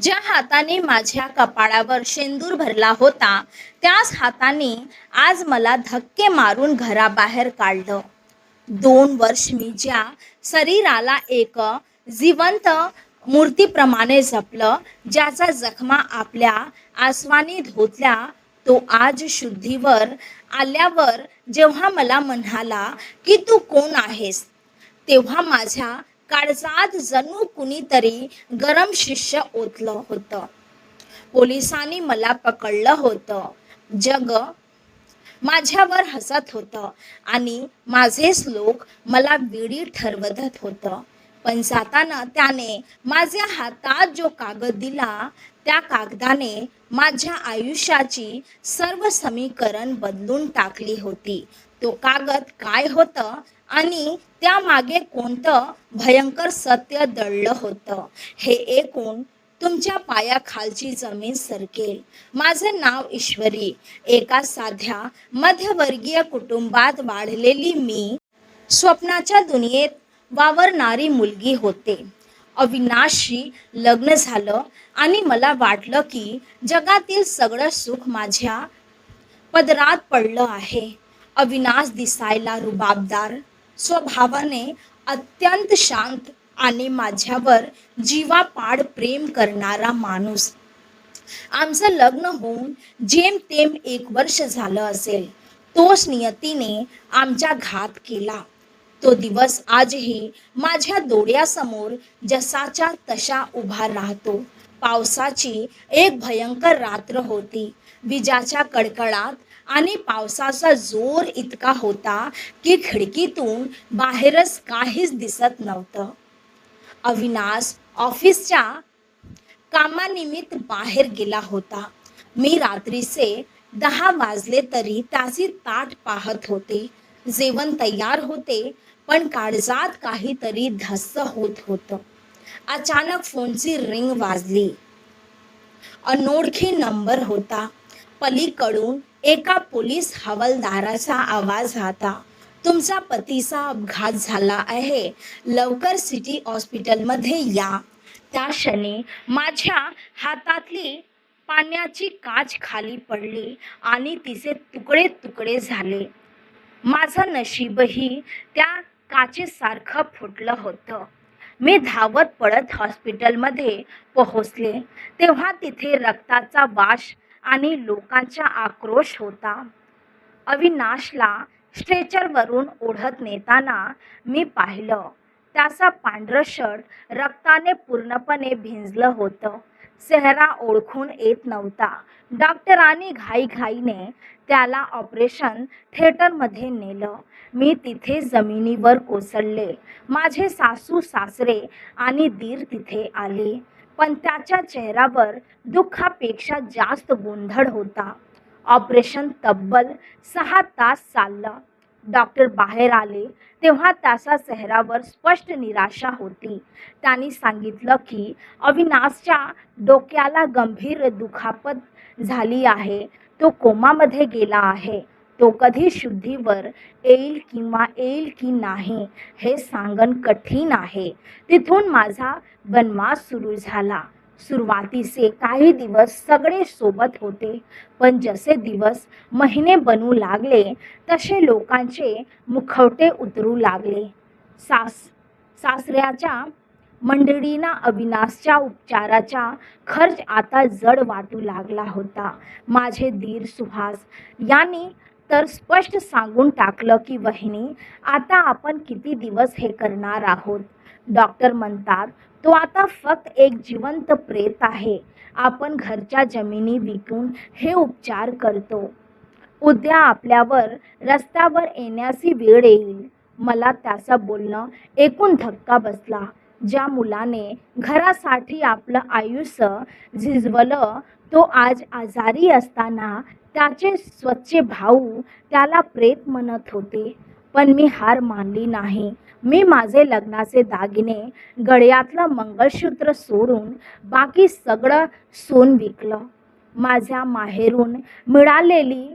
ज्या हाताने माझ्या कपाळावर शेंदूर भरला होता, त्याच हाताने आज मला धक्के मारून घराबाहेर काढलं. 2 वर्ष मी ज्या शरीराला एक जिवंत मूर्तीप्रमाणे जपलं, ज्याचा जखमा आपल्या आसवाने धुतल्या, तो आज शुद्धीवर आल्यावर जेव्हा मला म्हणाला की तू कोण आहेस, तेव्हा माझ्या काळजात जणू कुणीतरी गरम शिष्य ओतलं होतं. पोलिसांनी मला पकडलं होतं. जग माझ्यावर हसत होतं आणि माझेच लोक मला वेडी ठरवत होतं. पण जाताना त्याने माझ्या हातात जो कागद दिला, त्या कागदाने माझ्या आयुष्याची सर्व समीकरण बदलून टाकली होती. तो कागद काय होतं आणि त्यामागे कोणतं भयंकर सत्य दडलं होतं, हे ऐकून तुमच्या पायाखालची जमीन सरकेल. माझं नाव ईश्वरी. एका साध्या मध्यमवर्गीय कुटुंबात वाढलेली मी स्वप्नाच्या दुनियेत वावरणारी मुलगी होते. अविनाशशी लग्न झालं आणि मला वाटलं की जगातील सगळं सुख माझ्या पदरात पडलं आहे. अविनाश दिसायला रुबाबदार, स्वभावाने अत्यंत शांत आणि माझ्यावर जीवापाड प्रेम करणारा माणूस. आमचं लग्न होऊन जेमतेम 1 वर्ष झालं असेल. तोच नियतीने आमच्या घात केला. तो दिवस आजही माझ्या डोळ्यासमोर जसाच्या तसा उभा राहतो. पावसाची एक भयंकर रात्र होती. विजाच्या कडकडाट आणि पावसाचा जोर इतका होता की खिडकीतून बाहेरच काहीच दिसत नव्हतं. अविनाश ऑफिसच्या कामानिमित्त बाहेर गेला होता. मी रात्रीचे 10 वाजले तरी त्याची ताट पाहत होते. जेवण तयार होते, पण काळजात काहीतरी धस्स होत होतं. अचानक फोनची रिंग वाजली. अनोळखी नंबर होता. पलीकडून एका पोलीस हवालदाराचा आवाज होता. तुमचा पतीचा अपघात झाला आहे, लवकर सिटी हॉस्पिटलमध्ये या. त्या क्षणी माझ्या हातातली पाण्याची काच खाली पडली आणि तिचे तुकडे तुकडे झाले. माझं नशीबही त्या काचेसारखं फुटलं होतं. मी धावत पळत हॉस्पिटलमध्ये पोहोचले, तेव्हा तिथे रक्ताचा वास आणि लोकांचा आक्रोश होता. अविनाशला स्ट्रेचरवरून ओढत नेताना मी पाहिलं. त्याचा पांढरं शर्ट रक्ताने पूर्णपणे भिजलं होतं. चेहरा ओळखून येत नव्हता. डॉक्टरांनी घाईघाईने त्याला ऑपरेशन थिएटरमध्ये नेलं. मी तिथे जमिनीवर कोसळले. माझे सासू सासरे आणि दीर तिथे आले, पण त्याच्या चेहऱ्यावर दुःखापेक्षा जास्त गोंधळ होता. ऑपरेशन तब्बल 6 तास चाललं. डॉक्टर बाहेर आले तेव्हा त्याच्या चेहऱ्यावर स्पष्ट निराशा होती. त्यांनी सांगितलं की अविनाशच्या डोक्याला गंभीर दुखापत झाली आहे. तो कोमामध्ये गेला आहे. तो कधी शुद्धीवर येईल की नाही हे सांगणं कठीण आहे. तिथून माझा वनवास सुरू झाला. सुरुवातीचे काही दिवस सगळे सोबत होते, पण जसे दिवस महिने बनू लागले तसे लोकांचे मुखवटे उतरू लागले. सासऱ्याच्या मंडळींना अविनाशच्या उपचाराचा खर्च आता जड वाटू लागला होता. माझे दीर सुहास यांनी तर स्पष्ट सांगून टाकलं की वहिनी, आता आपण किती दिवस हे करणार आहोत. डॉक्टर म्हणतात तो आता फक्त एक जिवंत प्रेत आहे. आपण घरच्या जमिनी विकून हे उपचार करतो. उद्या आपल्यावर रस्त्यावर येण्याची वेळ येईल. मला त्याचं बोलणं ऐकून धक्का बसला. ज्या मुलाने घरासाठी आपलं आयुष्य झिजवलं, तो आज आजारी असताना त्याचे स्वतःचे भाऊ त्याला प्रेत म्हणत होते. पण मी हार मानली नाही. मी माझे लग्नाचे दागिने, गळ्यातलं मंगळसूत्र सोडून बाकी सगळं सोन विकलं. माझ्या माहेरून मिळालेली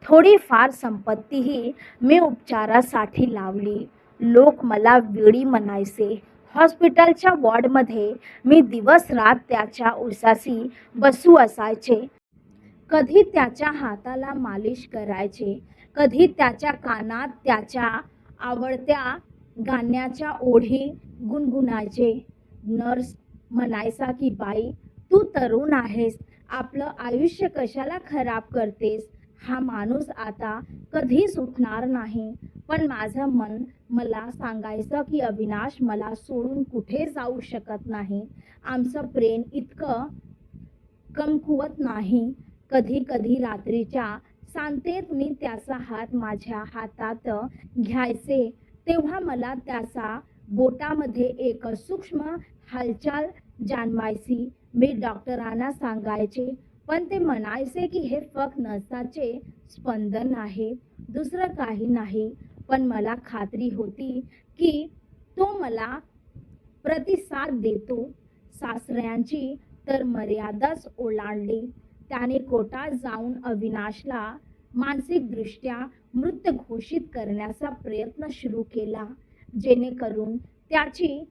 थोडीफार संपत्तीही मी उपचारासाठी लावली. लोक मला वेडी म्हणायचे. हॉस्पिटलच्या वॉर्डमध्ये मी दिवस रात त्याच्या उसासी बसू असायचे. कधी त्याच्या हाताला मालिश करायचे, कधी त्याच्या कानात त्याच्या आवडत्या गाण्याच्या ओळी गुणगुणायचे. नर्स म्हणायचा की बाई, तू तरुण आहेस, आपलं आयुष्य कशाला खराब करतेस? हा माणूस आता कधीच उठणार नाही. पण माझं मन मला सांगायचं की अविनाश मला सोडून कुठे जाऊ शकत नाही. आमचं प्रेम इतकं कमकुवत नाही. कधी कधी रात्रीच्या शांततेत मी त्याचा हात माझ्या हातात घ्यायचे, तेव्हा मला त्याचा बोटामध्ये एक सूक्ष्म हालचाल जाणवायची. मी डॉक्टरांना सांगायचे, पण ते म्हणायचे की हे फक्त नसाचे स्पंदन आहे, दुसरं काही नाही. पण मला खात्री होती की तो मला प्रतिसाद देतो. सासऱ्यांची तर मर्यादाच ओलांडली. त्याने कोर्टात जाऊन अविनाशला मानसिकदृष्ट्या मृत घोषित करण्याचा प्रयत्न सुरू केला, जेणेकरून त्याची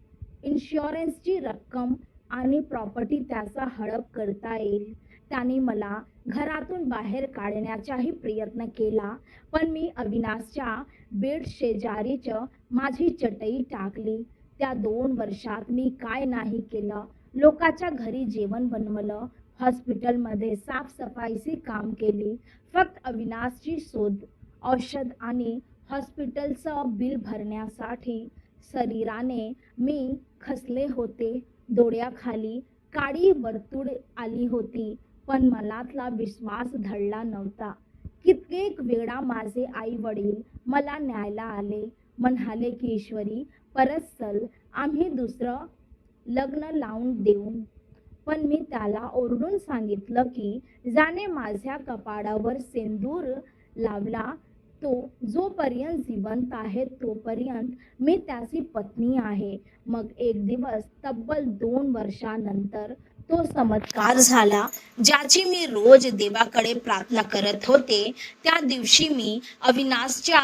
इन्शुरन्सची रक्कम आणि प्रॉपर्टी त्याचा हडप करता येईल. त्याने मला घरातून बाहेर काढण्याचाही प्रयत्न केला, पण मी अविनाशच्या बेड शेजारीच माझी चटई टाकली. त्या 2 वर्षात मी काय नाही केलं. लोकांच्या घरी जेवण बनवलं, हॉस्पिटलमध्ये साफसफाईची काम केली. फक्त अविनाशची शोध, औषध आणि हॉस्पिटलचं बिल भरण्यासाठी शरीराने मी खचले होते. डोळ्याखाली काळी वर्तुळ आली होती, पण मनातला विश्वास ढळला नव्हता. कित्येक वेळा माझे आई वडील मला न्यायला आले, म्हणाले की ईश्वरी परत चल, आम्ही दुसरं लग्न लावून देऊ. पण मी त्याला ओरडून सांगितलं की ज्याने माझ्या कपाळावर सिंदूर लावला तो जोपर्यंत जिवंत आहे तोपर्यंत मी त्याची पत्नी आहे. मग एक दिवस तब्बल 2 वर्षानंतर तो चमत्कार झाला, ज्याची मी रोज देवाकडे प्रार्थना करत होते. त्या दिवशी मी अविनाशच्या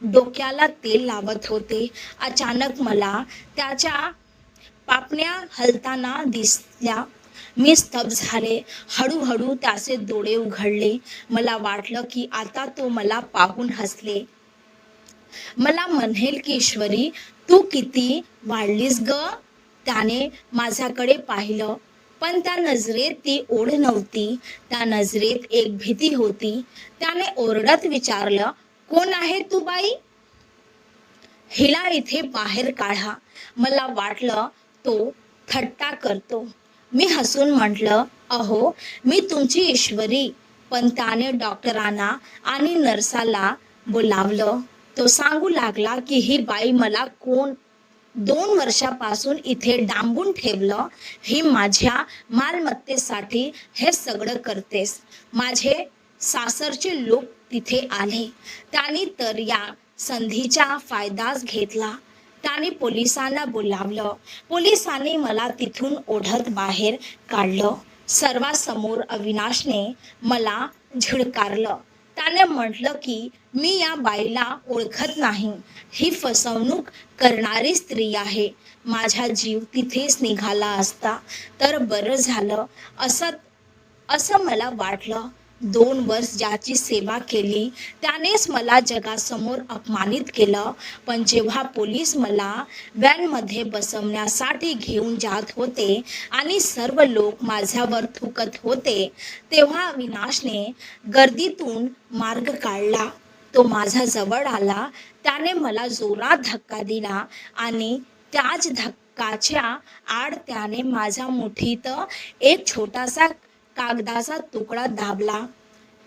डोक्याला तेल लावत होते. अचानक मला त्याच्या पापण्या हलताना दिसल्या. मी स्तब्ध झाले. हळूहळू त्याचे डोळे उघडले. मला वाटलं की आता तो मला पाहून हसले. मला म्हणेल की ईश्वरी तू किती वाढलीस ग. त्याने माझ्याकडे पाहिलं, पण त्या नजरेत ती ओढ नव्हती, त्या नजरेत एक भीती होती. त्याने ओरडत विचारलं, कोण आहे तू बाई? हिला इथे बाहेर काढा. मला वाटलं तो थट्टा करतो. मी हसून म्हटलं, अहो मी तुमची ईश्वरी. पण त्याने डॉक्टरांना आणि नर्साला बोलावलं. तो सांगू लागला की ही बाई मला 2 वर्षापासून इथे डांबून ठेवलं. ही माझ्या मालमत्तेसाठी हे सगळं करतेस. माझे सासरचे लोक तिथे आले. त्यांनी तर या संधीचा फायदाच घेतला. त्याने पोलिसांना बोलावलं. पोलिसांनी मला तिथून ओढत बाहेर काढलं. सर्वांसमोर अविनाशने मला झिडकारलं. त्याने म्हटलं की मी या बाईला ओळखत नाही, ही फसवणूक करणारी स्त्री आहे. माझा जीव तिथेच निघाला असता तर बरं झालं असं मला वाटलं. 2 वर्ष ज्याची सेवा केली त्यानेच मला जगासमोर अपमानित केलं. पण जेव्हा पोलीस मला व्हॅनमध्ये बसवण्यासाठी घेऊन जात होते आणि सर्व लोक माझ्यावर थुकत होते, तेव्हा अविनाशने गर्दीतून मार्ग काढला. तो माझ्या जवळ आला. त्याने मला जोरात धक्का दिला आणि त्याच धक्काच्या आड त्याने माझ्या मुठीत एक छोटासा कागदाचा तुकडा दाबला.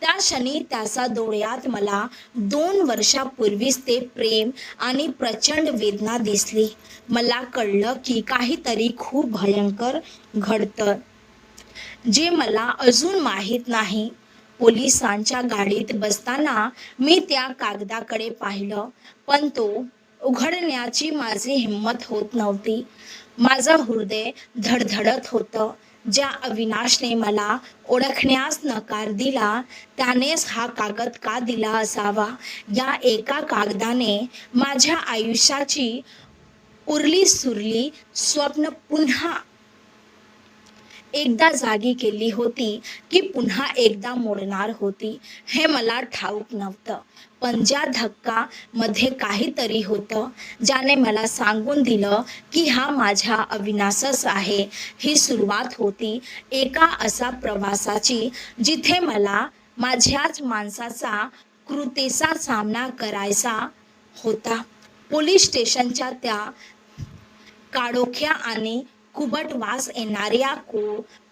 त्या क्षणी त्याच्या डोळ्यात मला 2 वर्षापूर्वीच ते प्रेम आणि प्रचंड वेदना दिसली. मला कळलं की काहीतरी खूप भयंकर घडतं, जे मला अजून माहीत नाही. पोलिसांच्या गाडीत बसताना मी त्या कागदाकडे पाहिलं, पण तो उघडण्याची माझी हिंमत होत नव्हती. माझं हृदय धडधडत होतं. ज्या अविनाशने मला ओळखण्यास नकार दिला त्यानेच हा कागद का दिला असावा? या एका कागदाने माझ्या आयुष्याची उरली सुरली स्वप्न पुन्हा एकदा जागी केली होती की पुन्हा एकदा मोडणार होती हे मला ठाऊक नव्हतं. पण ज्या धक्का मध्ये काहीतरी होतं ज्याने मला सांगून दिलं की हा माझ्या अविनाशच आहे. ही सुरुवात होती एका असा प्रवासाची जिथे मला माझ्याच माणसाचा क्रूरतेचा सामना करायचा होता. पोलीस स्टेशनच्या त्या काळोख्या आणि कुबट वास येणाऱ्या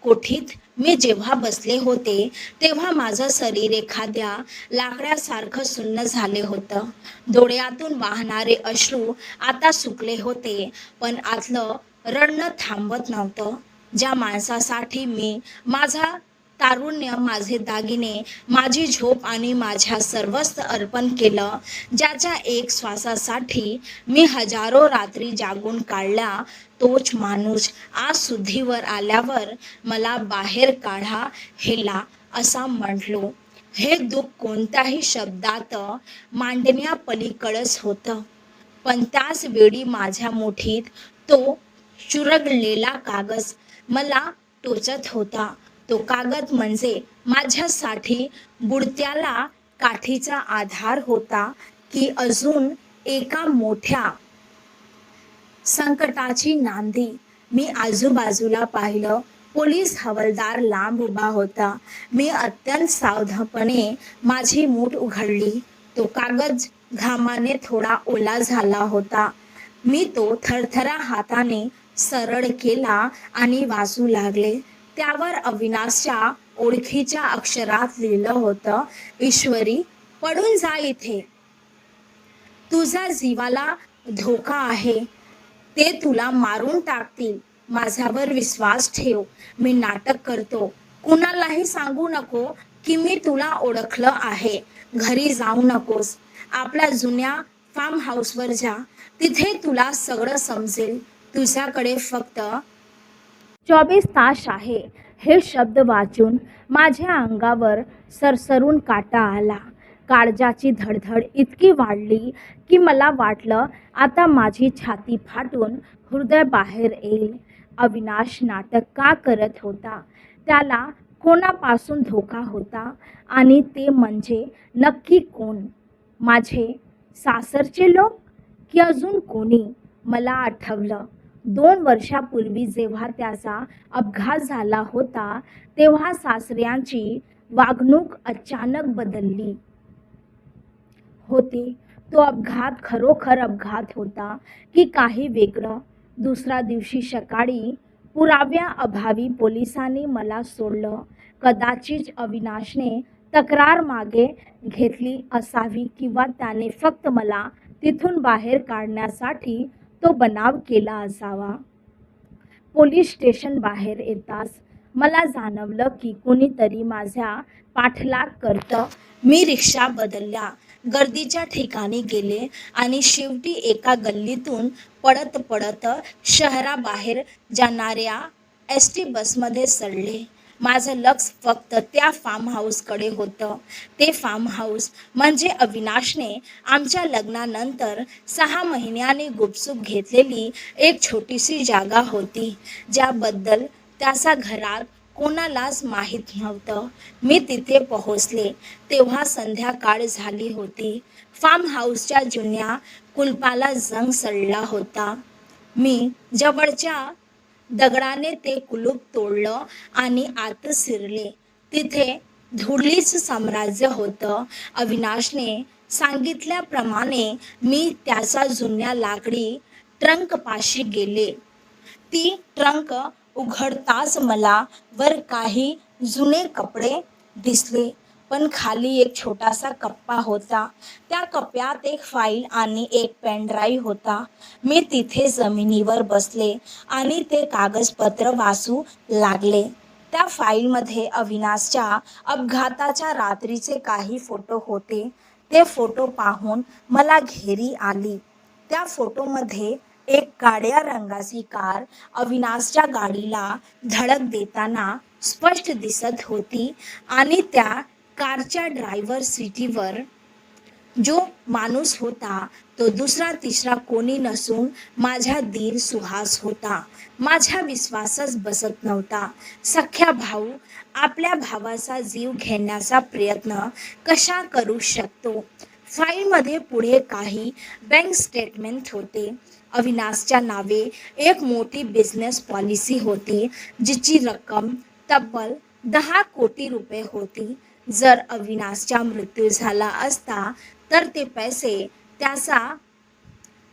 कोठीत मी जेव्हा बसले होते तेव्हा माझं शरीर एखाद्या लाकडासारखं सुन्न झाले होतं. डोळ्यातून वाहणारे अश्रू आता सुकले होते पण आतलं रडणं थांबत नव्हतं. ज्या माणसासाठी मी माझा तारुण्य, माझे दागिने, माझी झोप आणि माझ्या सर्वस्व अर्पण केलं, ज्याच्या एक श्वासासाठी मी हजारो रात्री जागून काढल्या, तोच माणूस आज सुधीवर आल्यावर मला बाहेर काढा हेला असा म्हटलो. हे दुःख कोणत्याही शब्दात मांडण्यापलीकडच होतं. पण त्याच वेळी माझ्या मुठीत तो चुरगळलेला कागद मला टोचत होता. तो कागद म्हणजे माझ्यासाठी बुडत्याला काठीचा आधार होता की अजून एका मोठ्या संकटाची नांदी. मी आजूबाजूला पाहिलं. पोलीस हवालदार लांब उभा होता. मी अत्यंत सावधपणे माझी मूठ उघडली. तो कागद घामाने थोडा ओला झाला होता. मी तो थरथरा हाताने सरळ केला आणि वाचू लागले. त्यावर अविनाशच्या ओळखीच्या अक्षरात लिहिलं होतं, ईश्वरी, पडून जा इथे. तुझ्या जीवाला धोका आहे. ते तुला मारून टाकतील. माझ्यावर विश्वास ठेव. मी नाटक करतो. कुणालाही सांगू नको की मी तुला ओळखलं आहे. घरी जाऊ नकोस. आपल्या जुन्या फार्म हाऊसवर जा. तिथे तुला सगळं समजेल. तुझ्याकडे फक्त 24 तास आहे. हे शब्द वाचून माझ्या अंगावर सरसरून काटा आला. काळजाची धडधड इतकी वाढली की मला वाटलं आता माझी छाती फाटून हृदय बाहेर येईल. अविनाश नाटक का करत होता? त्याला कोणापासून धोका होता? आणि ते म्हणजे नक्की कोण? माझे सासरचे लोक की अजून कोणी? मला आठवलं 2 वर्षापूर्वी जेव्हा त्याचा अपघात झाला होता तेव्हा सासऱ्यांची वागणूक अचानक बदलली होती. तो अपघात खरोखर अपघात होता की काही वेगळं? दुसऱ्या दिवशी सकाळी पुराव्याअभावी पोलिसांनी मला सोडलं. कदाचित अविनाशने तक्रार मागे घेतली असावी किंवा त्याने फक्त मला तिथून बाहेर काढण्यासाठी तो बनाव केला असावा. पोलीस स्टेशन बाहेर येताच मला जाणवलं की कुणीतरी माझ्या पाठलाग करतं. मी रिक्षा बदलल्या, गर्दीच्या ठिकाणी गेले आणि शेवटी एका गल्लीतून पळत पळत शहराबाहेर जाणाऱ्या एस.टी. बसमध्ये चढले. माझं लक्ष फक्त त्या फार्म हाऊसकडे होतं. ते फार्म हाऊस म्हणजे अविनाशने आमच्या लग्नानंतर 6 महिन्यांनी गुपचूप घेतलेली एक छोटीशी जागा होती, ज्याबद्दल त्याच्या घरात कोणालाच माहीत नव्हतं. मी तिथे पोहोचले तेव्हा संध्याकाळ झाली होती. फार्म हाऊसच्या जुन्या कुलपाला जंग चढला होता. मी जवळच्या दगडाने ते कुलूप तोडलं आणि आत शिरले. तिथे धुळीच साम्राज्य होतं. अविनाशने सांगितल्याप्रमाणे मी त्याच्या जुन्या लाकडी ट्रंकपाशी गेले. ती ट्रंक उघडताच मला वर काही जुने कपडे दिसले, पण खाली एक छोटासा कप्पा होता. त्या कप्प्यात एक फाईल आणि एक पेनड्राईव्ह होता. मी तिथे जमिनीवर बसले आणि ते कागदपत्र वाचू लागले. त्या फाईलमध्ये अविनाशच्या अपघाताच्या रात्रीचे काही फोटो होते. ते फोटो पाहून मला घेरी आली. त्या फोटोमध्ये एक काळ्या रंगाची कार अविनाशच्या गाडीला धडक देताना स्पष्ट दिसत होती आणि त्या कारच्या ड्रायव्हर सीटवर जो माणूस होता तो दुसरा तिसरा कोणी नसून माझा दीर सुहास होता. माझ्या विश्वासच बसत नव्हता. सख्या भाऊ आपल्या भावाचा जीव घेण्याचा प्रयत्न कशा करू शकतो. फाईलमध्ये पुढे काही बँक स्टेटमेंट होते. अविनाशच्या नावे एक मोठी बिझनेस पॉलिसी होती, जिची रक्कम तब्बल 10 कोटी रुपये होती. जर अविनाशचा मृत्यू झाला असता तर ते पैसे त्याचा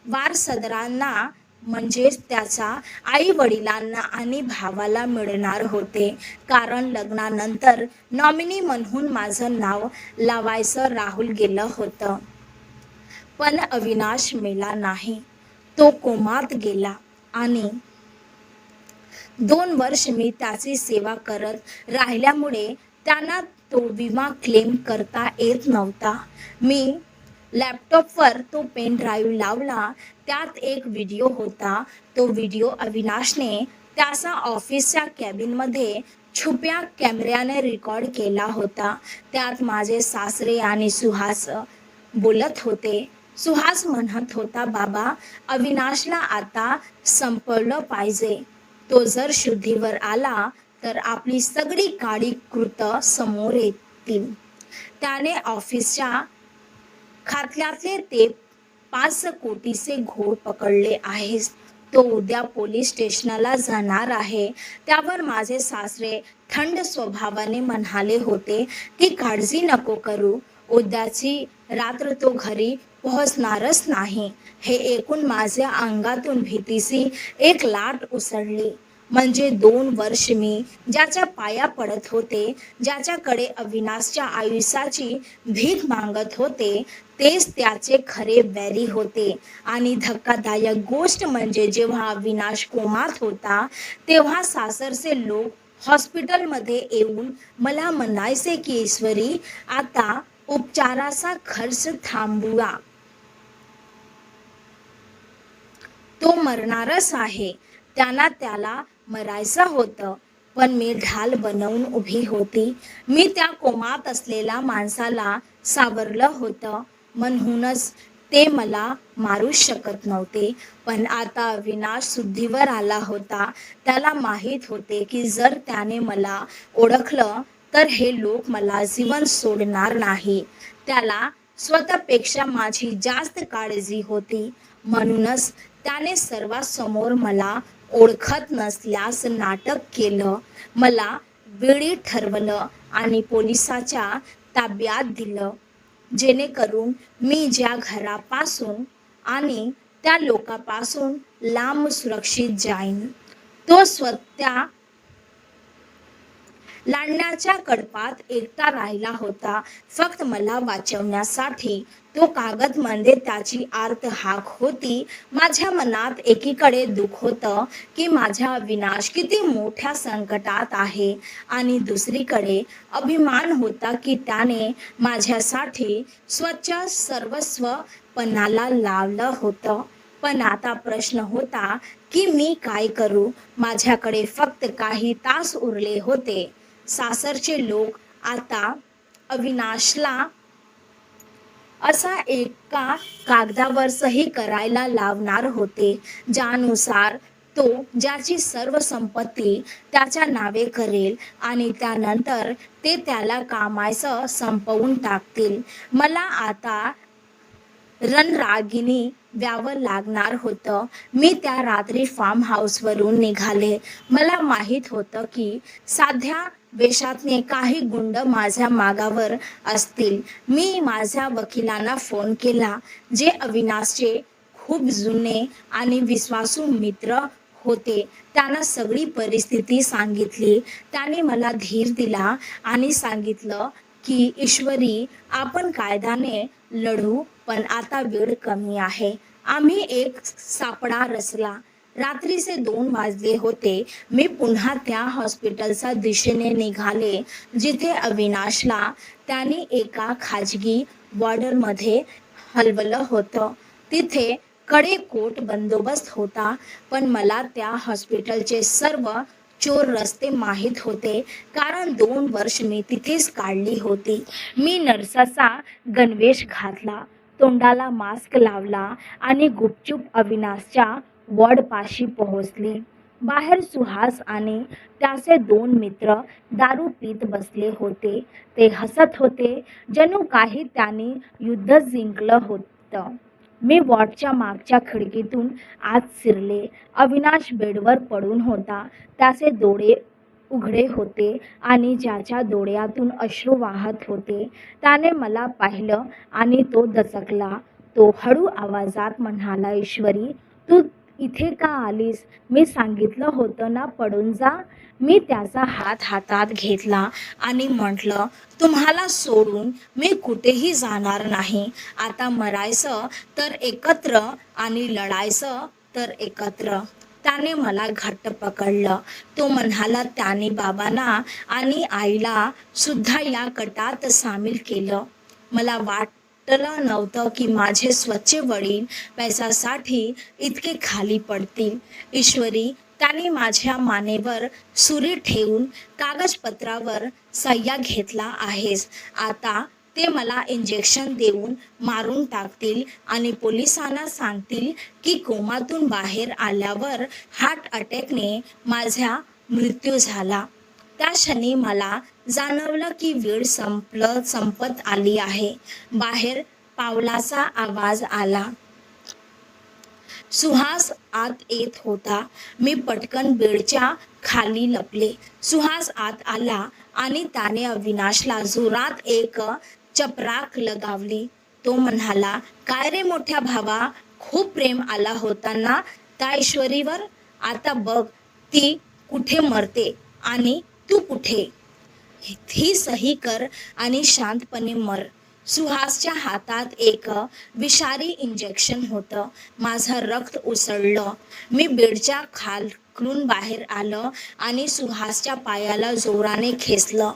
वारसदारांना म्हणजेच त्याच्या आई वडिलांना आणि भावाला मिळणार होते. कारण लग्नानंतर नॉमिनी म्हणून माझं नाव लावायचं राहून गेलं होतं. पण अविनाश मेला नाही. तो कोमात गेला आणि 2 वर्ष मी त्याची सेवा करत राहिल्यामुळे त्यांना तो विमा क्लेम करता येत नव्हता. मी लॅपटॉपवर तो पेन ड्राईव्ह लावला. त्यात एक व्हिडिओ होता. तो व्हिडिओ अविनाशने त्याचा ऑफिसच्या कॅबिनमध्ये छुप्या कॅमेऱ्याने रेकॉर्ड केला होता. त्यात माझे सासरे आणि सुहास बोलत होते. सुहास म्हणत होता, बाबा, अविनाशला आता संपवलं पाहिजे. तो जर शुद्धीवर आला तर आपली सगळी काळी कृतं समोर येतील. त्याने ऑफिसच्या खात्यातले ते 5 कोटीचे घोड पकडले आहेस. तो उद्या पोलीस स्टेशनला जाणार आहे. त्यावर माझे सासरे थंड स्वभावाने म्हणाले होते की काळजी नको करू, उद्याची रात्र तो घरी पोहोचणारच नाही. हे ऐकून माझ्या अंगातून भीतीची एक लाट उसळली. म्हणजे 2 वर्ष मी ज्याच्या पाया पडत होते, ज्याच्याकडे अविनाशच्या आयुष्याची भीक मागत होते, तेच त्याचे खरे वैरी होते. आणि धक्कादायक गोष्ट म्हणजे जेव्हा अविनाश कोमात होता तेव्हा सासरचे लोक हॉस्पिटलमध्ये येऊन मला म्हणायचे की ईश्वरी, आता उपचाराचा खर्च थांबवा, तो मरणारच आहे. त्याला मरायचं होतं. पण मी ढाल बनवून उभी होती. मी त्या कोमात असलेल्या माणसाला सावरलं होतं, म्हणूनच ते मला मारू शकत नव्हते. पण आता अविनाश शुद्धीवर आला होता. त्याला माहीत होते की जर त्याने मला ओळखलं तर हे लोक मला जीवन सोडणार नाही. त्याला स्वतःपेक्षा माझी जास्त काळजी होती. म्हणूनच त्याने सर्वांसमोर मला ओळखत नसल्यास नाटक केलं, मला वेळी ठरवलं आणि पोलिसाच्या ताब्यात दिलं, जेणेकरून मी ज्या घरापासून आणि त्या लोकांपासून लांब सुरक्षित जाईन. तो स्वतः लांडण्याच्या कडपात एकटा राहिला होता, फक्त मला वाचवण्यासाठी. तो कागदमध्ये त्याची आर्त हाक होती. माझ्या मनात एकीकडे दुःख होतं की माझा अविनाश किती मोठ्या संकटात आहे आणि दुसरीकडे अभिमान होता की त्याने माझ्यासाठी स्वच्छ सर्वस्व पणाला लावलं होतं. पण आता प्रश्न होता की मी काय करू. माझ्याकडे फक्त काही तास उरले होते. सासरचे लोक आता अविनाशला असा एका कागदावर सही करायला लावणार होते, ज्यानुसार तो ज्याची सर्व संपत्ती त्याच्या नावे करेल आणि त्यानंतर ते त्याला कामाचं संपवून टाकतील. मला आता रणरागिणी व्हावं लागणार होतं. मी त्या रात्री फार्म हाऊसवरून निघाले. मला माहीत होतं की साध्या वेशातने काही गुंड माझ्या मागावर असतील. मी माझ्या वकिलांना फोन केला, जे अविनाशचे खूप जुने आणि विश्वासू मित्र होते. त्यांना सगळी परिस्थिती सांगितली. त्याने मला धीर दिला आणि सांगितलं की ईश्वरी, आपण कायद्याने लढू, पण आता वेळ कमी आहे. आम्ही एक सापळा रचला. रात्रीचे 2 वाजले होते. मी पुन्हा त्या हॉस्पिटलच्या दिशेने निघाले जिथे अविनाशला त्यांनी एका खाजगी वॉर्डमध्ये हलवलं होतं. तिथे कडेकोट बंदोबस्त होता, पण मला त्या हॉस्पिटलचे सर्व चोर रस्ते माहीत होते, कारण 2 वर्ष मी तिथेच काढली होती. मी नर्साचा गणवेश घातला, तोंडाला मास्क लावला आणि गुपचूप अविनाशच्या वॉर्डपाशी पोहोचली. बाहेर सुहास आणि त्याचे 2 मित्र दारू पीत बसले होते. ते हसत होते, जणू काही त्यांनी युद्ध जिंकलं होतं. मी वॉर्डच्या मागच्या खिडकीतून आत शिरले. अविनाश बेडवर पडून होता. त्याचे डोळे उघडे होते आणि ज्याच्या डोळ्यातून अश्रू वाहत होते. त्याने मला पाहिलं आणि तो दचकला. तो हळू आवाजात म्हणाला, ईश्वरी, तू इथे का आलीस? मी सांगितलं होतं ना पडून जा. मी त्याचा हात हातात घेतला आणि म्हटलं, तुम्हाला सोडून मी कुठेही जाणार नाही. आता मरायचं तर एकत्र आणि लढायचं तर एकत्र. त्याने मला घट्ट पकडलं. तो म्हणाला, त्याने बाबांना आणि आईला सुद्धा या कटात सामील केलं. मला वाटलं नव्हतं की माझे स्वच्छ वडील पैशासाठी इतके खाली पडतील. ईश्वरी, त्याने माझ्या मानेवर सुरी ठेवून कागदपत्रावर सह्या घेतला आहेस. आता ते मला इंजेक्शन देऊन मारून टाकतील आणि पोलिसांना सांगतील की कोमातून बाहेर आल्यावर हार्ट अटॅकने माझा मृत्यू झाला. त्या क्षणी मला जाणवलं की वेळ संपत आली आहे. बाहेर पावलाचा आवाज आला. सुहास आत येत होता. मी पटकन बेडच्या खाली लपले. सुहास आत आला आणि त्याने अविनाशला जोरात एक चपराक लगावली. तो म्हणाला, काय रे मोठ्या भावा, खूप प्रेम आला होता ना त्या ईश्वरीवर? आता बघ ती कुठे मरते आणि तू कुठे. ही सही कर आणि शांतपणे मर. सुहासच्या हातात एक विषारी इंजेक्शन होतं. माझं रक्त उसळलं. मी बेडच्या खालून बाहेर आलं आणि सुहासच्या पायाला जोराने खेचलं.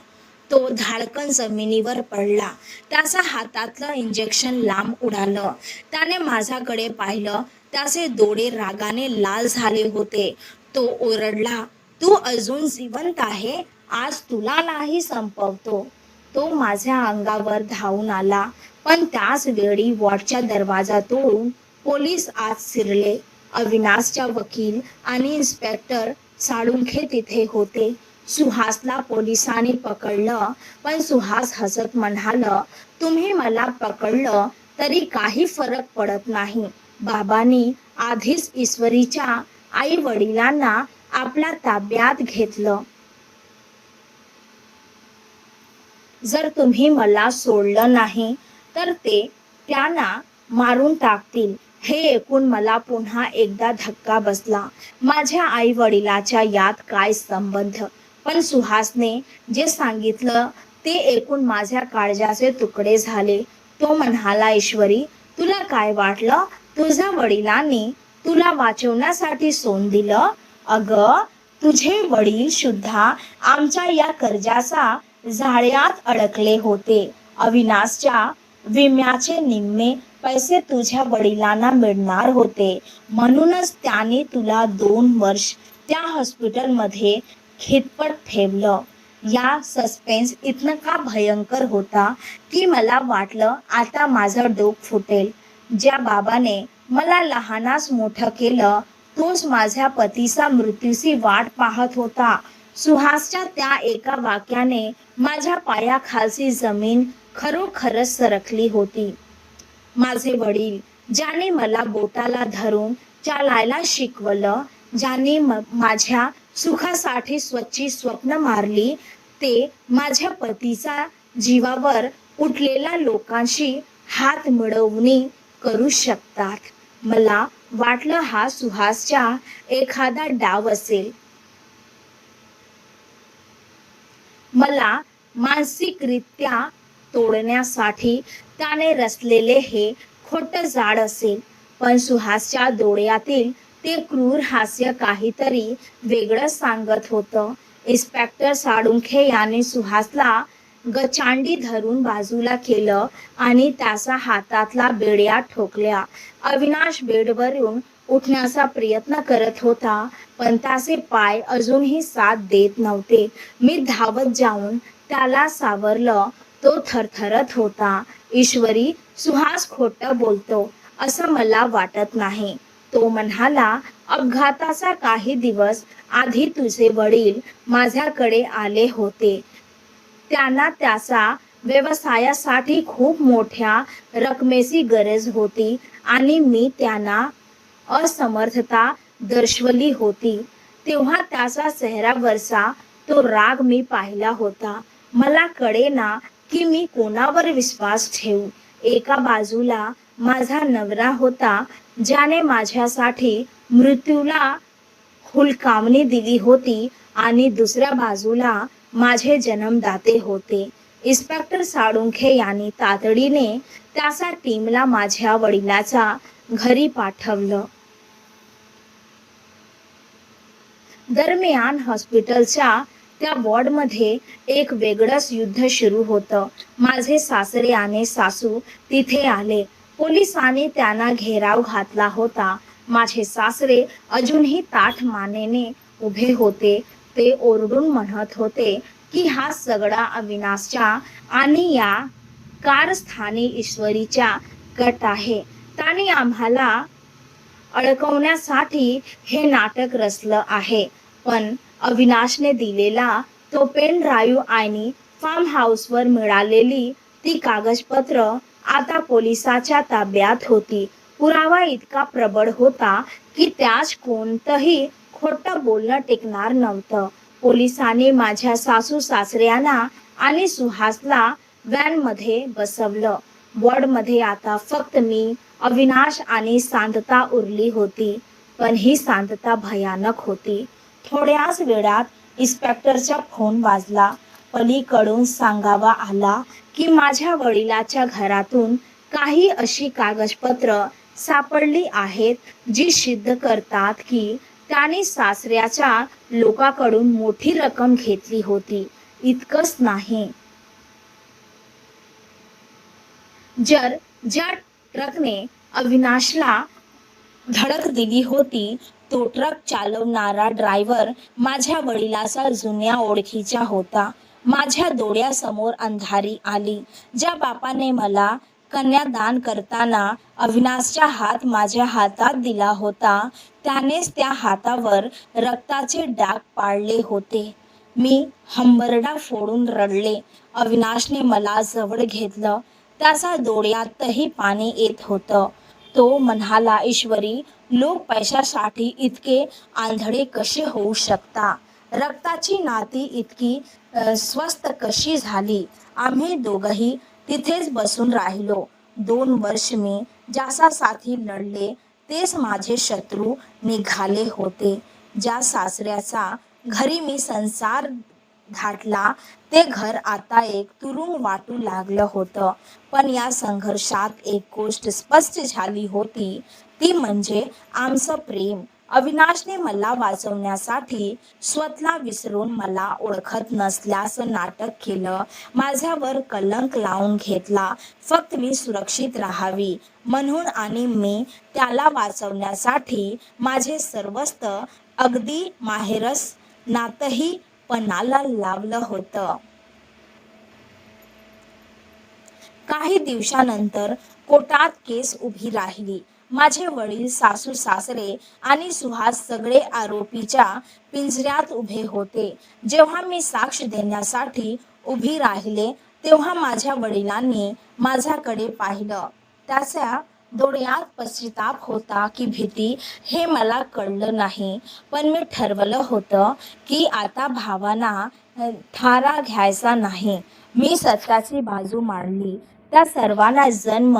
तो धाडकन जमिनीवर पडला. त्याच्या हातातलं इंजेक्शन लांब उडालं. त्याने माझ्याकडे पाहिलं. त्याचे डोळे रागाने लाल झाले होते. तो ओरडला, तू अजून जिवंत आहे, आज तुला नाही संपवतो. तो माझ्या अंगावर धावून आला, पण त्याच वेळी वॉर्डचा दरवाजा तोडून पोलीस आत शिरले. अविनाशचा वकील आणि इन्स्पेक्टर साळुंखे तिथे होते. सुहासला पोलिसांनी पकडलं, पण सुहास हसत म्हणाला, तुम्ही मला पकडलं तरी काही फरक पडत नाही. बाबांनी आधीच ईश्वरीच्या आई वडिलांना आपल्या ताब्यात घेतलं. जर तुम्ही मला सोडलं नाही तर ते त्यांना मारून टाकतील. हे ऐकून मला पुन्हा एकदा धक्का बसला. माझ्या आई वडिलाच्या यात काय संबंध? पण सुहासने जे सांगितलं ते ऐकून माझ्या काळजाचे तुकडे झाले. तो म्हणाला, ईश्वरी, तुला काय वाटलं तुझ्या वडिलांनी तुला वाचवण्यासाठी सोन दिलं? अगं, तुझे वडील सुद्धा आमच्या या कर्जाचा जाळ्यात अडकले होते. अविनाशच्या विम्याचे निम्मे पैसे तुझ्या वडिलांना मिळणार होते. म्हणूनच त्याने तुला 2 वर्ष त्या हॉस्पिटलमध्ये खितपत ठेवलं. या सस्पेन्स इतका भयंकर होता की मला वाटलं आता माझं डोकं फुटेल. ज्या बाबाने मला लहानास मोठं केलं तोच माझ्या पतीचा मृत्यूची वाट पाहत होता. सुहासच्या त्या एका वाक्याने माझ्या पायाखालची जमीन खरोखरच सरकली होती. माझे वडील, ज्याने मला बोटाला धरून चालायला शिकवलं, ज्याने माझ्या सुखासाठी स्वच्छ स्वप्न मारली, ते माझ्या पतीचा जीवावर उठलेल्या लोकांशी हात मिळवणी करू शकतात. मला वाटलं हा सुहासचा एखादा डाव असेल. मला मानसिकरित्या तोडण्यासाठी त्याने रचलेले हे खोटं जाळ असेल. पण सुहासच्या डोळ्यातील ते क्रूर हास्य काहीतरी वेगळं सांगत होतं. इन्स्पेक्टर साळुंखे याने सुहासला गचांडी धरून बाजूला केलं आणि त्याच्या हातातला बेड्या ठोकल्या. अविनाश बेडवरून उठण्याचा प्रयत्न करत होता, पण त्याचे पाय अजूनही साथ देत नव्हते. मी धावत जाऊन त्याला सावरलं. तो थरथरत होता. ईश्वरी, सुहास खोटं बोलतो असं मला वाटत नाही. तो म्हणाला, अपघाताचा काही दिवस आधी तुझे वडील माझ्याकडे आले होते. त्यांना त्याचा व्यवसायासाठी खूप मोठ्या रकमेची गरज होती आणि मी त्यांना असमर्थता दर्शवली होती. तेव्हा त्याचा चेहऱ्यावरचा तो राग मी पाहिला होता. मला कळेना की मी कोणावर विश्वास ठेवू. एका बाजूला माझा नवरा होता, ज्याने माझ्यासाठी मृत्यूला हुलकावणी दिली होती, आणि दुसऱ्या बाजूला माझे जन्मदाते होते. इन्स्पेक्टर साळुंखे यांनी तातडीने त्याच्या टीमला माझ्या वडिलाच्या घरी पाठवलं. दरम्यान हॉस्पिटलच्या त्या वॉर्डमध्ये एक वेगळंच युद्ध सुरू होतं. माझे सासरे आणि सासू तिथे आले. पोलिसांनी त्यांना घेराव घातला होता. माझे सासरे अजूनही ताठ मानेने उभे होते. ते ओरडून म्हणत होते की हा सगळा अविनाशचा आणि या कारस्थानी ईश्वरीचा कट आहे. त्यांनी आम्हाला अडकवण्यासाठी हे नाटक रचलं आहे. पण अविनाशने दिलेला तो पेन ड्राईव्ह आणि फार्म हाऊसवर मिळालेली ती कागदपत्र आता पोलिसाच्या ताब्यात होती. पुरावा इतका प्रबळ होता की त्यास कोणतंही खोटं बोलणं टिकणार नव्हतं. पोलिसांनी माझ्या सासू सासऱ्यांना आणि सुहासला व्हॅनमध्ये बसवलं. वॉर्डमध्ये आता फक्त मी, अविनाश आणि शांतता उरली होती. पण ही शांतता भयानक होती. थोड्याच वेळात इन्स्पेक्टरचा फोन वाजला. पलीकडून सांगावा आला की माझ्या वडिलाच्या घरातून काही अशी कागदपत्र सापडली आहेत जी सिद्ध करतात की त्यांनी सासऱ्याच्या लोकांकडून मोठी रक्कम घेतली होती. इतकंच नाही, ज्या ट्रकने अविनाशला धडक दिली होती तो ट्रक चालवणारा ड्रायव्हर माझ्या वडिलाचा जुन्या ओळखीचा होता. माझ्या डोळ्यासमोर अंधारी आली. ज्या बापाने मला कन्यादान करताना अविनाशचा हात माझ्या हातात दिला होता, त्यानेच त्या हातावर रक्ताचे डाग पाडले होते. मी हंबरडा फोडून रडले. अविनाशने मला जवळ घेतलं. त्याच्या डोळ्यातही पाणी येत होतं. तो म्हणाला, ईश्वरी, लोक पैशासाठी इतके आंधळे कसे होऊ शकता? रक्ताची नाती इतकी स्वस्त कशी झाली? आम्ही दोघंही तिथेच बसून राहिलो. 2 वर्ष मी ज्याच्यासाठी लढले तेच माझे शत्रू निघाले होते. ज्या सासऱ्याचा घरी मी संसार घातला ते घर आता एक तुरुंग वाटू लागलं होतं. पण या संघर्षात एक गोष्ट स्पष्ट झाली होती, ती म्हणजे आमचं प्रेम. अविनाशने मला वाचवण्यासाठी स्वतःला विसरून मला ओळखत नसल्याचं नाटक केलं. माझ्यावर कलंक लावून घेतला फक्त मी सुरक्षित राहावी म्हणून, आणि मी त्याला वाचवण्यासाठी माझे सर्वस्व, अगदी माहेरच नातही पणाला लावलं होतं. काही दिवसानंतर कोर्टात केस उभी राहिली. माझे वडील, सासू सासरे आणि सुहास सगळे आरोपीच्या पिंजऱ्यात उभे होते. जेव्हा मी साक्ष देण्यासाठी उभी राहिले तेव्हा माझ्या वडिलांनी माझ्याकडे पाहिलं. त्याच्या डोळ्यात पश्चाताप होता की भीती हे मला कळलं नाही. पण मी ठरवलं होतं की आता भावांना थारा घ्यायचा नाही. मी सत्याची बाजू मांडली. त्या सर्वांना जन्म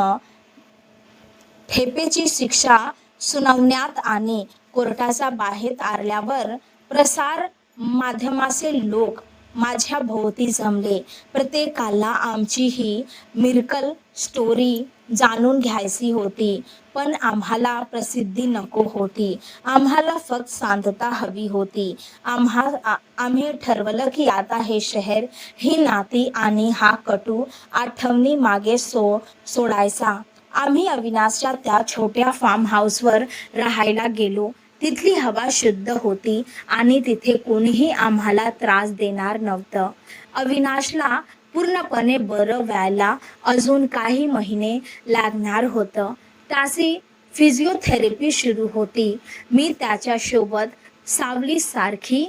ठेपेची शिक्षा सुनावण्यात आणि कोर्टाच्या बाहेर आल्यावर प्रसार माध्यमाचे लोक माझ्या भोवती जमले. प्रत्येकाला आमची ही मिरकल स्टोरी जाणून घ्यायची होती. पण आम्हाला प्रसिद्धी नको होती. आम्हाला फक्त शांतता हवी होती. आम्ही ठरवलं की आता हे शहर, ही नाती आणि हा कटू आठवणी मागे सोडायचा. आम्ही अविनाशच्या त्या छोट्या फार्म हाऊसवर राहायला गेलो. तिथली हवा शुद्ध होती आणि तिथे कोणीही आम्हाला त्रास देणार नव्हतं. अविनाशला पूर्णपणे बरं व्हायला अजून काही महिने लागणार होतं. त्याची फिजिओथेरपी सुरू होती. मी त्याच्यासोबत सावलीसारखी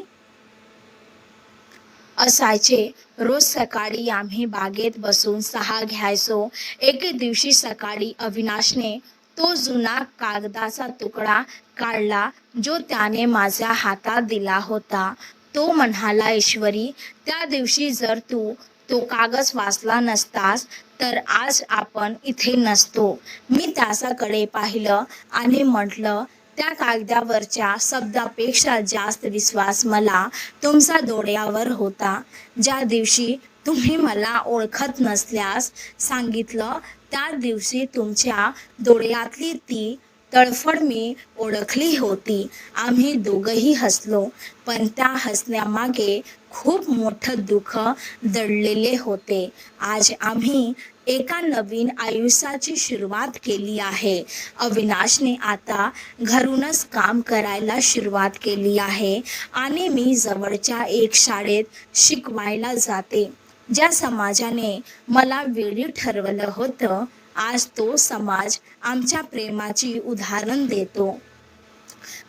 असायचे. रोज सकाळी आम्ही बागेत बसून चहा घ्यायचो. एके दिवशी सकाळी अविनाशने तो जुना कागदाचा तुकडा काढला जो त्याने माझ्या हातात दिला होता. तो म्हणाला, ईश्वरी, त्या दिवशी जर तू तो कागद वाचला नसतास तर आज आपण इथे नसतो. मी त्याच्याकडे पाहिलं आणि म्हटलं, त्या कागदावरच्या शब्दापेक्षा जास्त विश्वास मला तुमचा डोळ्यावर होता. ज्या दिवशी तुम्ही मला ओळखत नसल्यास सांगितलं त्या दिवशी तुमच्या डोळ्यातली ती तळफड मी ओळखली होती. आम्ही दोघंही हसलो, पण त्या हसण्यामागे खूप मोठं दुःख दडलेले होते. आज आम्ही एका नवीन आयुष्याची सुरुवात केली आहे. अविनाशने आता घरूनच काम करायला सुरुवात केली आहे आणि मी जवळच्या एक शाळेत शिकवायला जाते. ज्या समाजाने मला वेळी ठरवलं होतं, आज तो समाज आमच्या प्रेमाची उदाहरण देतो.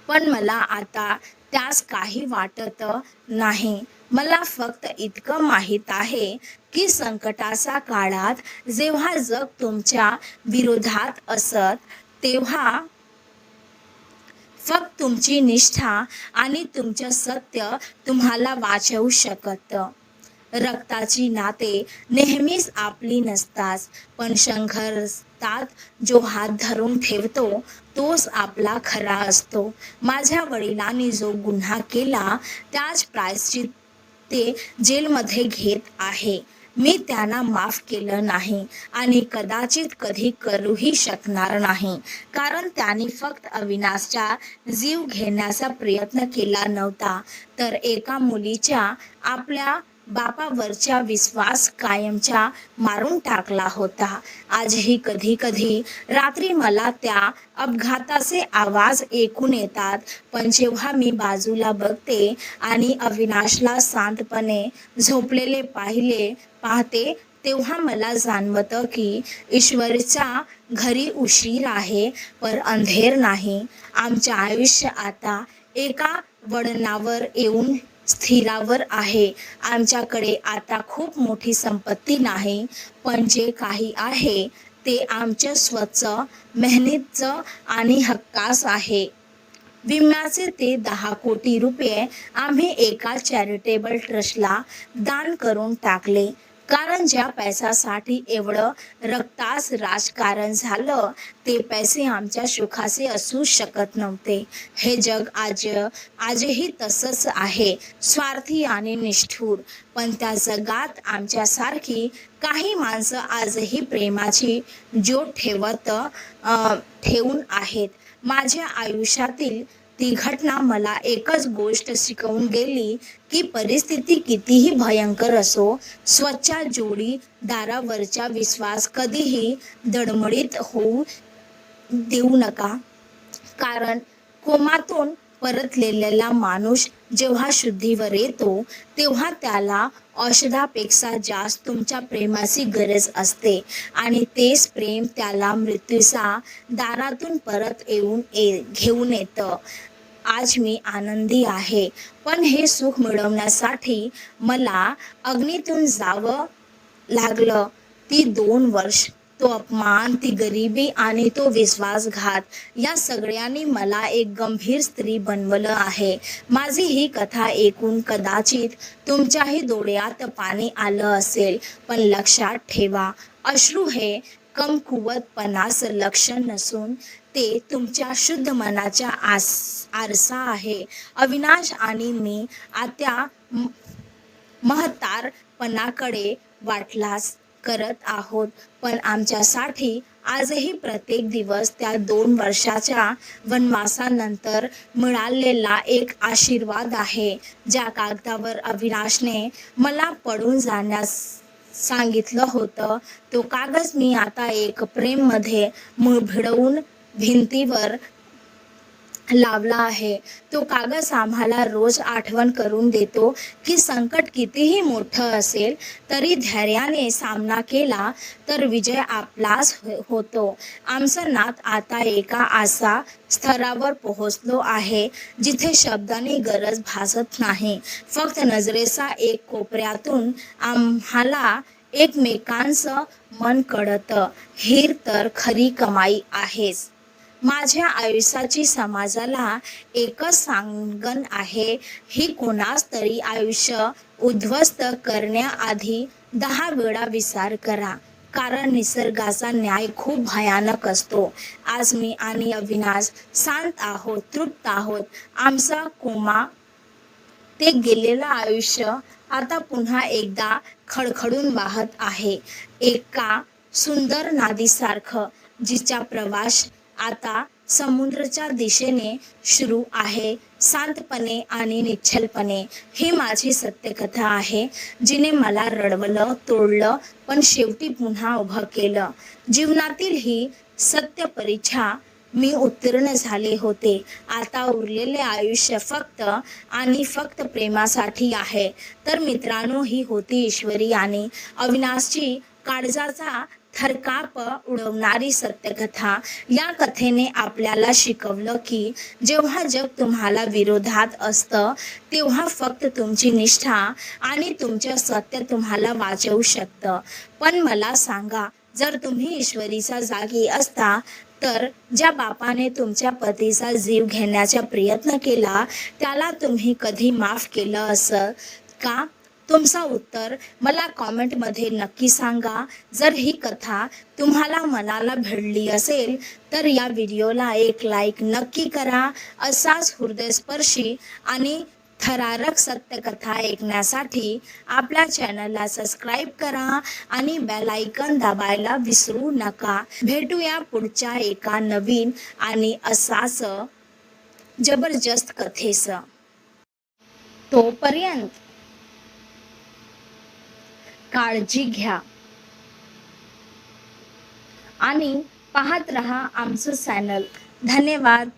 पण मला आता त्यास काही वाटत नाही. मला फक्त इतकं माहीत आहे की संकटाच्या काळात जेव्हा जग तुमच्या विरोधात असत तेव्हा फक्त तुमची निष्ठा आणि तुमचं सत्य तुम्हाला वाचवू शकतं. रक्ताची नाते नेहमीच आपली नसतात, पण संघर्षात जो हात धरून ठेवतो तोच आपला खरा असतो. माझ्या वडिलांनी जो गुन्हा केला त्याच प्रायश्चित्त ते जेलमध्ये घेत आहे. मी त्यांना माफ केलं नाही आणि कदाचित कधी करूही शकणार नाही, कारण त्यांनी फक्त अविनाशचा जीव घेण्याचा प्रयत्न केला नव्हता, तर एका मुलीच्या आपल्या बापावरचा विश्वास कायमचा मारून टाकला होता. आजही कधी कधी रात्री मला त्या अपघाताचे आवाज ऐकून येतात, पण जेव्हा मी बाजूला बघते आणि अविनाशला शांतपणे झोपलेले पाहते तेव्हा मला जाणवतं की ईश्वरच्या घरी उशीर आहे पण अंधेर नाही. आमचे आयुष्य आता एका वळणावर येऊन स्थिरावर आहे. आमच्याकडे आता खूप मोठी संपत्ती नाही, पण जे काही आहे ते आमच्या स्वतःचं मेहनतीचं आणि हक्काचं आहे. विम्याचे ते 10 कोटी रुपये आम्ही एका चॅरिटेबल ट्रस्टला दान करून टाकले, कारण ज्या पैशासाठी एवढं रक्ताचं राजकारण झालं ते पैसे आमच्या सुखाचे असू शकत नव्हते. हे जग आजही तसंच आहे, स्वार्थी आणि निष्ठुर. पण त्या जगात आमच्यासारखी काही माणसं आजही प्रेमाची ज्योत ठेवून आहेत. माझ्या आयुष्यातील ती घटना मला एकच गोष्ट शिकवून गेली की परिस्थिती कितीही भयंकर असो, स्वतःच्या जोडीदारावरचा विश्वास कधीही डळमळीत होऊ देऊ नका. कारण कोमातून परतलेला माणूस जेव्हा शुद्धीवर येतो तेव्हा त्याला औषधापेक्षा जास्त तुमच्या प्रेमाची गरज असते आणि तेच प्रेम त्याला मृत्यूच्या दारातून परत घेऊन येतं. आज मी आनंदी आहे, पण हे सुख मिळवण्यासाठी मला अग्नीतून जावं लागलं. ती 2 वर्ष, तो अपमान, ती गरिबी आणि तो विश्वासघात या सगळ्यांनी मला एक गंभीर स्त्री बनवलं आहे. माझी ही कथा ऐकून कदाचित तुमच्याही डोळ्यात पाणी आलं असेल, पण लक्षात ठेवा, अश्रू हे कमकुवतपणाचं लक्षण नसून ते तुमच्या शुद्ध मनाचा आरसा आहे. अविनाश आणि मी आता म्हातारपणाकडे वाटचाल करत आहोत, पण आमच्यासाठी आजही प्रत्येक दिवस त्या 2 वर्षाच्या वनवासानंतर मिळालेला एक आशीर्वाद आहे. ज्या कागदावर अविनाशने मला पळून जाण्यास सांगितलं होतं तो कागद मी आता एक प्रेममध्ये भिडवून भिंतीवर लावला आहे. तो कागद आम्हाला रोज आठवण करून देतो की संकट कितीही मोठं असेल तरी धैर्याने सामना केला तर विजय आपलाच होतो. आमचं नात आता एका अशा स्तरावर पोहोचलो आहे जिथे शब्दांनी गरज भासत नाही. फक्त नजरेचा एक कोपऱ्यातून आम्हाला एकमेकांचं मन कळतं. हीर तर खरी कमाई आहेच. माझ्या आयुष्याची समाजाला एकच सांगण आहे, ही कोणास तरी आयुष्य उद्ध्वस्त करण्याआधी 10 वेळा विचार करा. कारण निसर्गाचा न्याय खूप भयानक असतो. आज मी आणि अविनाश शांत आहोत, तृप्त आहोत. आमचा कोमा ते गेलेलं आयुष्य आता पुन्हा एकदा खडखडून वाहत आहे, एका सुंदर नदीसारखं जिचा प्रवास आता समुद्राच्या दिशेने सुरू आहे. शांतपणे आणि निश्चलपणे. ही माझी सत्यकथा आहे, जिने मला रडवलं, तोडलं, पण शेवटी पुन्हा उभं केलं. जीवनातील ही सत्य परीक्षा मी उत्तीर्ण झाले होते. आता उरलेले आयुष्य फक्त आणि फक्त प्रेमासाठी आहे. तर मित्रांनो, ही होती ईश्वरी आणि अविनाशची काळजाचा थरकाप उडवणारी सत्यकथा. या कथेने आपल्याला शिकवलं की जेव्हा जग तुम्हाला विरोधात असतं तेव्हा फक्त तुमची निष्ठा आणि तुमचं सत्य तुम्हाला वाचवू शकतं. पण मला सांगा, जर तुम्ही ईश्वरीच्या जागी असता तर ज्या बापाने तुमच्या पतीचा जीव घेण्याचा प्रयत्न केला त्याला तुम्ही कधी माफ केलं असं का? तुमचं उत्तर मला कॉमेंटमध्ये नक्की सांगा. जर ही कथा तुम्हाला मनाला भिडली असेल तर या व्हिडिओला एक लाईक नक्की करा. असाच हृदयस्पर्शी आणि थरारक सत्यकथा ऐकण्यासाठी आपल्या चॅनलला सबस्क्राईब करा आणि बेल आयकॉन दाबायला विसरू नका. भेटूया पुढच्या एका नवीन आणि असाच जबरदस्त कथेसह. तोपर्यंत काळजी घ्या आणि पाहत रहा आमचं चॅनल. धन्यवाद.